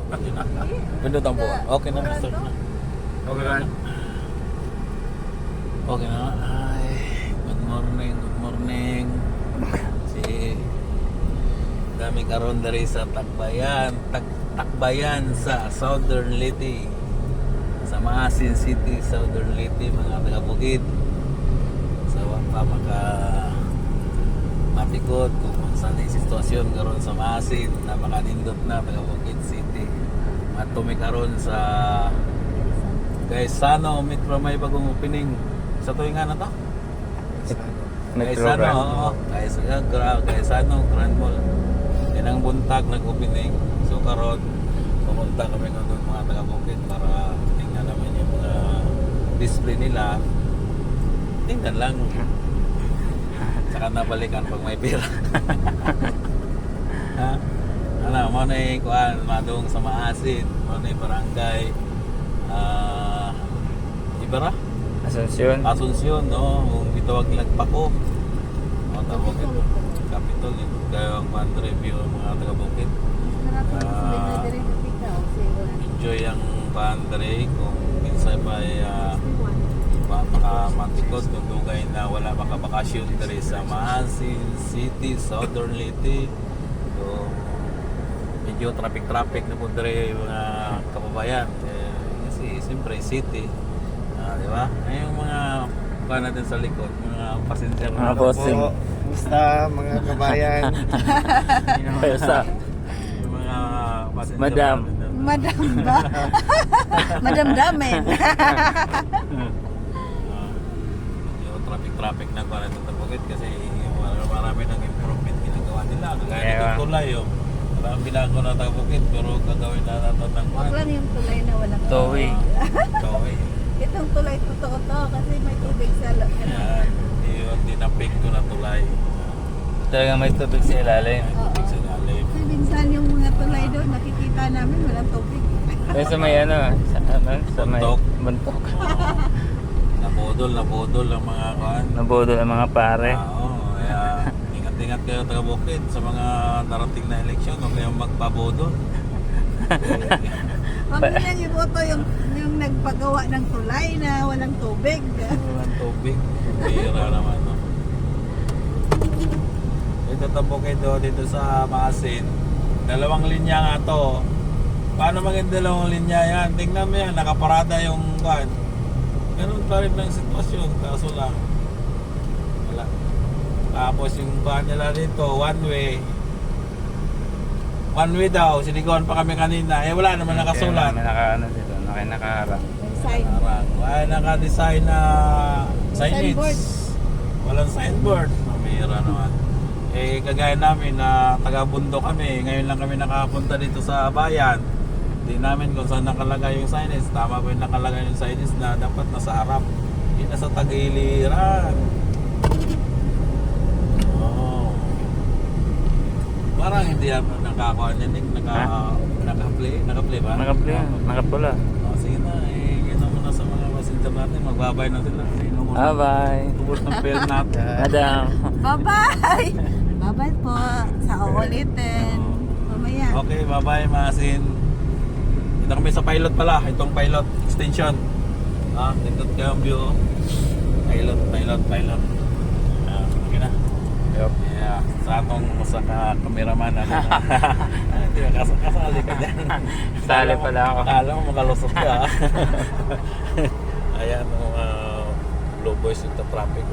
Pindot ang buwan. Okay na, start na. Okay na. Okay na. Ay, good morning, good morning. Dami karon dari sa Tacbayan sa Southern Leyte. Sa Maasin City, Southern Leyte, mga taga-Bukid. Sa pa maka matikot kung saan yung sitwasyon karon sa Maasin na makanindot na taga-Bukid City. Matumi karon sa Gaisano Metro, may bagong opening sa tuwingan na to. Gaisano, Gaisano Grand Mall. Yan ang buntag nag-opening. So karon pumunta kami ng mga taga-Bukid para tingnan naman yung mga display nila. Tingnan lang. Saka nabalikan pag may pera. Ha? Ano, mo na yung kuhaan, madung sa Maasin, mo na yung barangay Ibara? Asunsyon, no? Kung itawag Lagpako. O, tawag ito. Capitol, kaya ang band review ng mga taga-Bukid. Enjoy ang bandre kung minsan pa ay makamantikot kung dugay na wala makabakasyon dari sa Maasin City, Southern Leyte. So, medyo traffic na po dari mga kababayan. Kasi siyempre city, di ba? Ay yung mga kuha natin sa likod, mga pasensya mga bossing. Basta mga kabayan. yung mga pasensya. Madam ba? Madam Damen. Yung traffic na para sa Bukid kasi marami ng improvement ginagawa nila. Kagaya ng tulay yung parang ginagawa na sa Bukid pero gagawin na natin ng Huwag lang yung tulay na walang Towing. Towing. Itong tulay totoo to kasi may tubig sa Yan. Yung dinapig ko na tulay. Talagang may tubig sa ilalim. Tubig sa ilalim. Kasi minsan yung mga tulay doon nakikita namin walang tubig. Kaya sa may sa may Buntok. buntok. Nabodol ang mga kuhan. Nabodol ang mga pare. Oo, kaya ingat-ingat kayo taga-Bukid sa mga narating na eleksyon. Huwag kayong magbabodol. Huwag nilang iboto yung nagpagawa ng tulay na walang tubig. Walang tubig. Bira naman. No? Ito sa Bukid dito sa Maasin. 2 linya nga to. Paano maging 2 linya yan? Tingnan mo yan, nakaparada yung kuhan. Ganun pa rin ang sitwasyon. Kaso lang, wala. Tapos yung kuhan nila dito, one way. One way daw, sinigawan pa kami kanina. Eh wala naman nakasulat. May nakaano dito, nakaharang. Sign. Wala naka-design na signage. Signboard. Walang signboard. Mamira naman. Eh kagaya namin na taga-Bundo kami, ngayon lang kami nakapunta dito sa bayan. Hindi namin kung saan nakalagay yung signage. Tama ba yung nakalagay yung signage na dapat nasa harap. Hindi nasa tagiliran. Oh. Parang hindi ako nakakuha niya. Naka-play ba? Nakapula. Oh, sige na, ginawa mo na sa mga passenger natin. Magbabay na sila. Bye-bye. Tubos ng pera natin. Madam. Bye-bye! Bye-bye po. Sa uulitin. Mamaya. Okay, bye-bye, Maasin. Dito kami sa pilot pala. Itong pilot extension. Tindot kayo ang view. Pilot. Okay na. Yup. Yeah, sa atong sa cameraman na kasali ka dyan. Sali pala ako. Akala mo makalusot ka. Ayan, mga blue boys yung traffic.